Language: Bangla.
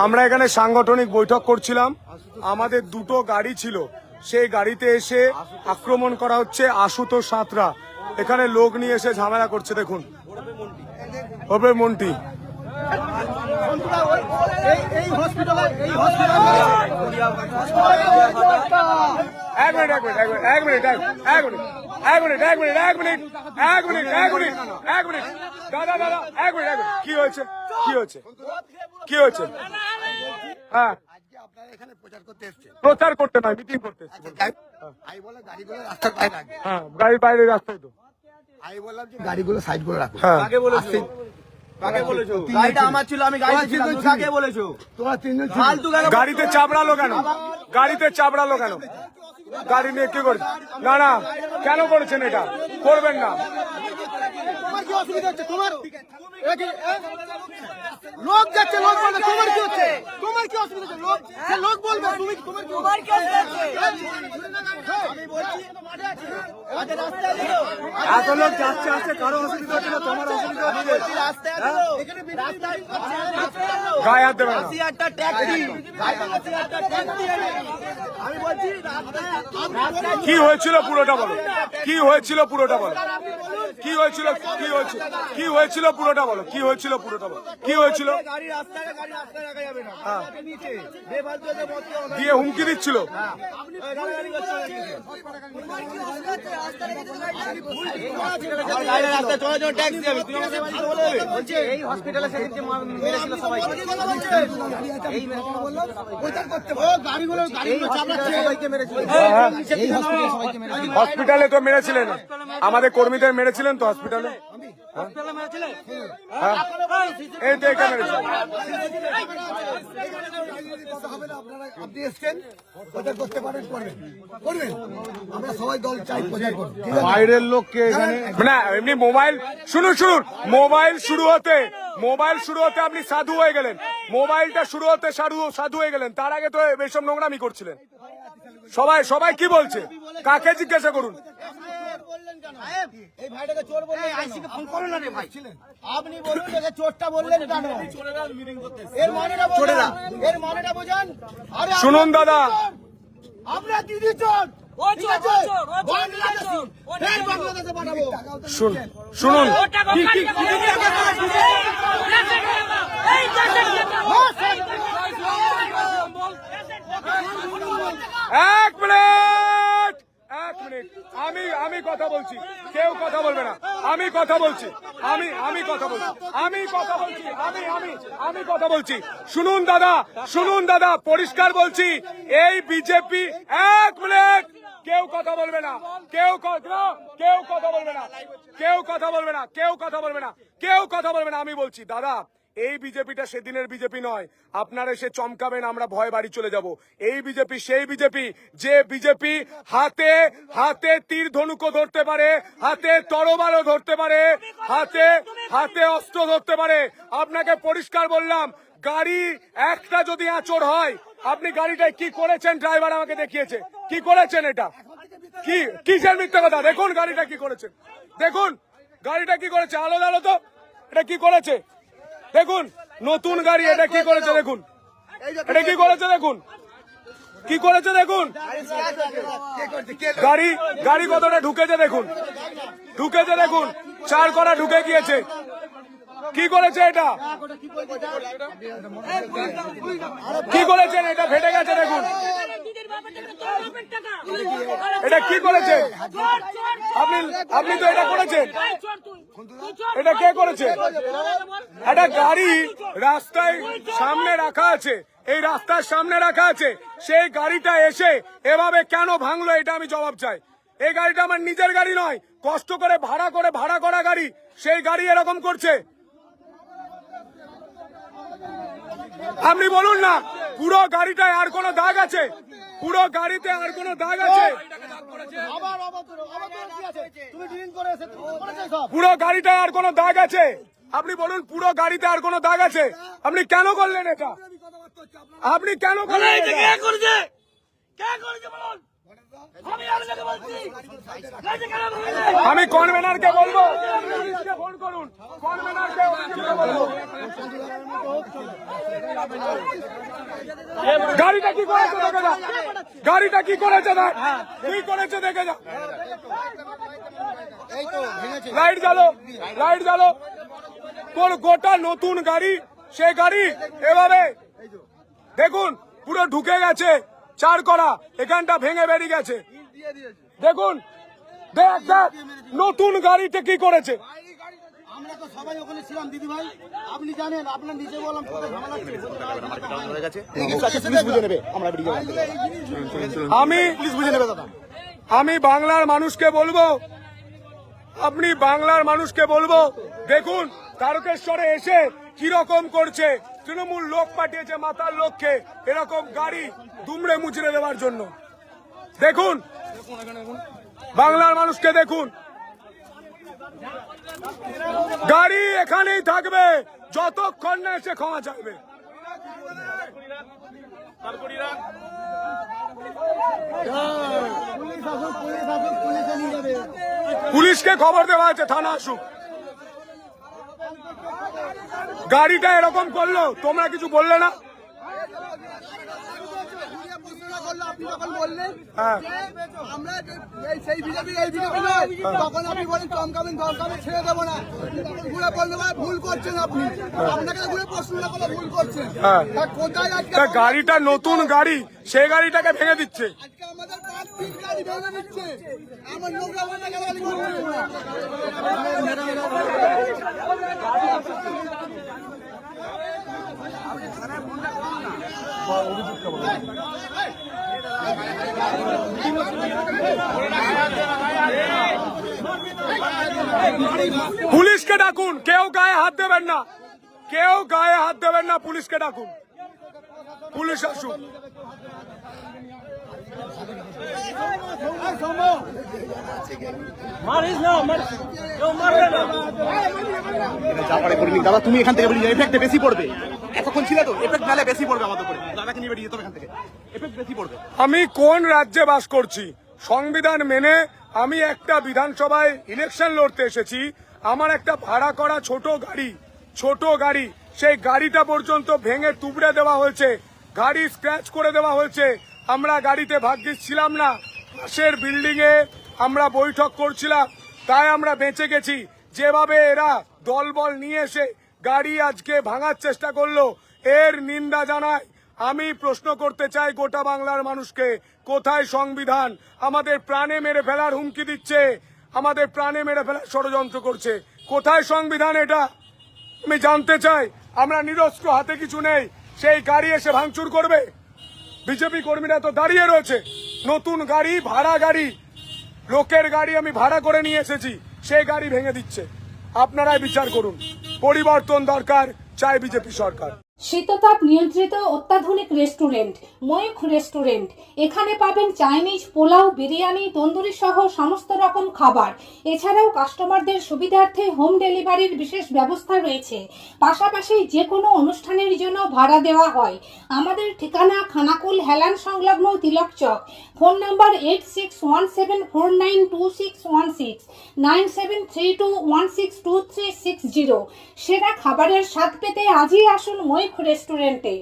আমরা এখানে সাংগঠনিক বৈঠক করছিলাম, আমাদের দুটো গাড়ি ছিল, সেই গাড়িতে এসে আক্রমণ করা হচ্ছে আশুতোষ সাঁতরা। এখানে লোক নিয়ে এসে ঝামেলা করছে, দেখুন ওপরে মন্টি। দাদা দাদা এক মিনিট, কি হয়েছে কি হয়েছে কি হয়েছে? হ্যাঁ প্রচার করতে নয়, মিটিং করতে এসেছি। হ্যাঁ গাড়ির বাইরে রাস্তায় তো আমি বললাম যে গাড়িগুলো সাইড করে রাখো। কাকে বলেছো? গাড়িটা আমার ছিল, আমি গাড়িতে ছিলাম। কাকে বলেছো? তোমার তিনজন ছিল। গাড়িতে চাপড়ালো কেন? গাড়িতে চাপড়ালো কেন? গাড়ি নিয়ে কি করছে? না না, কেন করেছেন এটা? করবেন না। তোমার কি অসুবিধা হচ্ছে? তোমার লোক যাচ্ছে, লোক বলবে তোমার কি হচ্ছে? তোমার কি অসুবিধা হচ্ছে? লোক সে লোক বলবে তুমি তোমার কি অসুবিধা হচ্ছে? আমি বলছি মাঠে আছি, আজকে রাস্তায় দিও। এত লোক যাচ্ছে আসছে, কারো অসুবিধা হচ্ছে না, তোমার অসুবিধা আমি বলছি রাস্তায় দিও। এখানে রাস্তায় গায়ে হাত দেবেন না। একটা ট্যাক্সি, একটা ট্যাক্সি। আমি বলছি রাস্তায় কি হয়েছিল পুরোটা বলো, কি হয়েছিল পুরোটা বলো, কি হয়েছিল, কি হয়েছিল, কি হয়েছিল পুরোটা বলো, কি হয়েছিল পুরোটা বলো, কি হয়েছিল? গাড়ি রাস্তায় রাখা যাবে না। নিচে বেফালতু যে মতো দিয়ে হুমকি দিচ্ছিল। এই হসপিটালে সেদিন যে মেরেছিল সবাইকে, সবাইকে মেরেছিল। হসপিটালে তো মেরেছিলেন, আমাদের কর্মীদের মেরেছিলেন তো হসপিটালে। এই তো এখানে মেরেছিলেন। আপনি এসছেন, প্রচার করতে পারেন, করবেন, আমরা সবাই দল চাই প্রচার করব। বাইরের লোককে এখানে না, এমনি মোবাইল শুনুন শুনুন, মোবাইল শুরু হতে আপনি সাধু হয়ে গেলেন, মোবাইলটা শুরু হতে সাধু হয়ে গেলেন। তার আগে তো এইসব নোংরামি করছিলেন। সবাই কি বলছে, কাকে জিজ্ঞাসা করুন। এই ভাইটাকে চোর বললেন, আইসিকে ফোন করুন না রে ভাই। আপনি বলুন যে চোরটা বললেন কেন? এর মানেটা বোঝান, এর মানেটা বোঝান। আরে শুনুন দাদা, আমরা দিদি চোর, ঠিক আছে? বাংলাদেশে পাঠাবো। শুনুন এক মিনিট, আমি কথা বলছি, কেউ কথা বলবে না। আমি কথা বলছি, আমি কথা বলছি। শুনুন দাদা, পরিষ্কার বলছি, এই বিজেপি, এক মিনিট, কেউ কথা বলবে না, কেউ কথা বলবে না। আমি বলছি দাদা, এই বিজেপিটা সেদিনের বিজেপি নয়। আপনারা এসে চমকাবেন, আমরা ভয় বাড়ি চলে যাব। এই বিজেপি সেই বিজেপি, যে বিজেপি হাতে তীর ধনুকও ধরতে পারে, হাতে তরবারও ধরতে পারে, হাতে অস্ত্র ধরতে পারে। আপনাকে পরিষ্কার বললাম, গাড়ি একটা যদি আঁচড় হয়, আপনি গাড়িটায় কি করেছেন, ড্রাইভার আমাকে দেখিয়েছে কি করেছেন। এটা কিসের মিথ্যা কথা? দেখুন গাড়িটা কি করেছে, দেখুন গাড়িটা কি করেছে, আলো তো, এটা কি করেছে দেখুন, নতুন গাড়ি, এটা কি করেছে দেখুন, এটা কি করেছে দেখুন, কি করেছে দেখুন, গাড়ি কতটা ঢুকেছে দেখুন, চার করা ঢুকে গিয়েছে। কি করেছে এটা, কি করেছেন, এটা ফেটে গেছে দেখুন, এটা কি করেছে আপনি তো এটা করেছেন, এটা কে করেছে? একটা গাড়ি রাস্তায় সামনে রাখা আছে, এই রাস্তার সামনে রাখা আছে, সেই গাড়িটা এসে এভাবে কেন ভাঙলো, এটা আমি জবাব চাই। এই গাড়িটা আমার নিজের গাড়ি নয়, কষ্ট করে ভাড়া করা গাড়ি, সেই গাড়ি এরকম করছে। আপনি বলুন না, পুরো গাড়িটায় আর কোনো দাগ আছে? পুরো গাড়িতে আর কোনো দাগ আছে? পুরো গাড়িটায় আর কোনো দাগ আছে? আপনি বলুন, পুরো গাড়িতে আর কোনো দাগ আছে? আপনি কেন করলেন এটা? আপনি কেন করলেন? আমি কনভেনারকে বলবো, ফোন করুন, কনভেনারকে বলবো। গাড়িটা কি করেছে দেখে যা, গাড়িটা কি করেছে দেখ, কি করেছে দেখে যা। লাইট জ্বালো, লাইট জ্বালো। কোন গোটা নতুন গাড়ি, সে গাড়ি এভাবে দেখুন পুরো ঢুকে গেছে, চার করা এখানটা ভেঙে বেরিয়ে গেছে। দেখুন দেখ দেখ নতুন গাড়িতে কি করেছে। আমরা তো সবাই ওখানে ছিলাম দিদি ভাই, আপনি জানেন, আপনার নিজে বললাম আমি বাংলার মানুষকে বলবো, আপনি বাংলার মানুষকে বলবো, দেখুন তারকেশ্বরে এসে কিরকম করছে, তৃণমূল লোক পাঠিয়েছে মাতার লোককে এরকম গাড়ি দুমড়ে মুচড়ে দেওয়ার জন্য। দেখুন বাংলার মানুষকে দেখুন, গাড়ি এখানেই থাকবে যতক্ষণ না এসে ক্ষমা চাইবে। পুলিশকে খবর দেওয়া আছে, থানা আসুক। গাড়িটা এরকম করলো, তোমরা কিছু বললে না? আপনি যখন বললেন হ্যাঁ আমরা সেই বিজেপি এই বিজেপি নয়, তখন আপনি বলেন চমকাবেন ধমকাবেন ছেড়ে দেবো না, ঘুরে বলতে পারে ভুল করছেন আপনি, আপনাকে ঘুরে প্রশ্ন না করলে ভুল করছেন। কোথায় আজকে গাড়িটা নতুন গাড়ি, সেই গাড়িটাকে ভেঙে দিচ্ছে। আজকে আমাদের 5 গাড়ি ভেঙে দিচ্ছে, আমার লোকরা আমাদের গাড়ি করছে। পুলিশকে ডাকুন, কেউ গায়ে হাত দেবেন না, কেউ গায়ে হাত দেবেন না, পুলিশকে ডাকুন, পুলিশ আসুন। দাদা তুমি এখান থেকে বেরিয়ে এফেক্ট বেশি পড়বে, এতক্ষণ ছিল তো এফেক্ট নালে বেশি পড়বে আমাদের উপরে, দাদাকে নিয়ে বেরিয়ে যেতে হবে এখান থেকে, এফেক্ট বেশি পড়বে। আমি কোন রাজ্যে বাস করছি? সংবিধান মেনে আমি একটা বিধানসভায় ইলেকশন লড়তে এসেছি, আমার একটা ভাড়া করা ছোট গাড়ি, সেই গাড়িটা পর্যন্ত ভেঙে তুবড়ে দেওয়া হয়েছে, গাড়ি স্ক্র্যাচ করে দেওয়া হয়েছে। আমরা গাড়িতে ভাগ্যিস ছিলাম না, পাশের বিল্ডিং এ আমরা বৈঠক করছিলাম, তাই আমরা বেঁচে গেছি। যেভাবে এরা দলবল নিয়ে এসে গাড়ি আজকে ভাঙার চেষ্টা করলো, এর নিন্দা জানাই। আমি প্রশ্ন করতে চাই গোটা বাংলার মানুষকে, কোথায় সংবিধান? আমাদের প্রাণে মেরে ফেলার হুমকি দিচ্ছে, আমাদের প্রাণে মেরে ফেলার ষড়যন্ত্র করছে, কোথায় সংবিধান? এটা আমি জানতে চাই। আমরা নিরস্ত্র, হাতে কিছু নেই, সেই গাড়ি এসে ভাঙচুর করবে? বিজেপি কর্মীরা তো দাঁড়িয়ে রয়েছে, নতুন গাড়ি, ভাড়া গাড়ি, লোকের গাড়ি আমি ভাড়া করে নিয়ে এসেছি, সেই গাড়ি ভেঙে দিচ্ছে। আপনারাই বিচার করুন, পরিবর্তন দরকার, চাই বিজেপি সরকার। শীততাপ নিয়ন্ত্রিত অত্যাধুনিক রেস্টুরেন্ট ময়ূখ রেস্টুরেন্ট। এখানে পাবেন চাইনিজ, পোলাও, বিরিয়ানি, তন্দুরি সহ সমস্ত রকম খাবার। এছাড়াও কাস্টমারদের সুবিধার্থে হোম ডেলিভারির বিশেষ ব্যবস্থা রয়েছে। পাশাপাশি যে কোনো অনুষ্ঠানের জন্য ভাড়া দেওয়া হয়। আমাদের ঠিকানা খানাকুল হেলান সংলগ্ন তিলক চক। Phone number 8617492616 9732162360। সেরা খাবারের স্বাদ পেতে আজই আসুন ময়ূখ রেস্টুরেন্টে।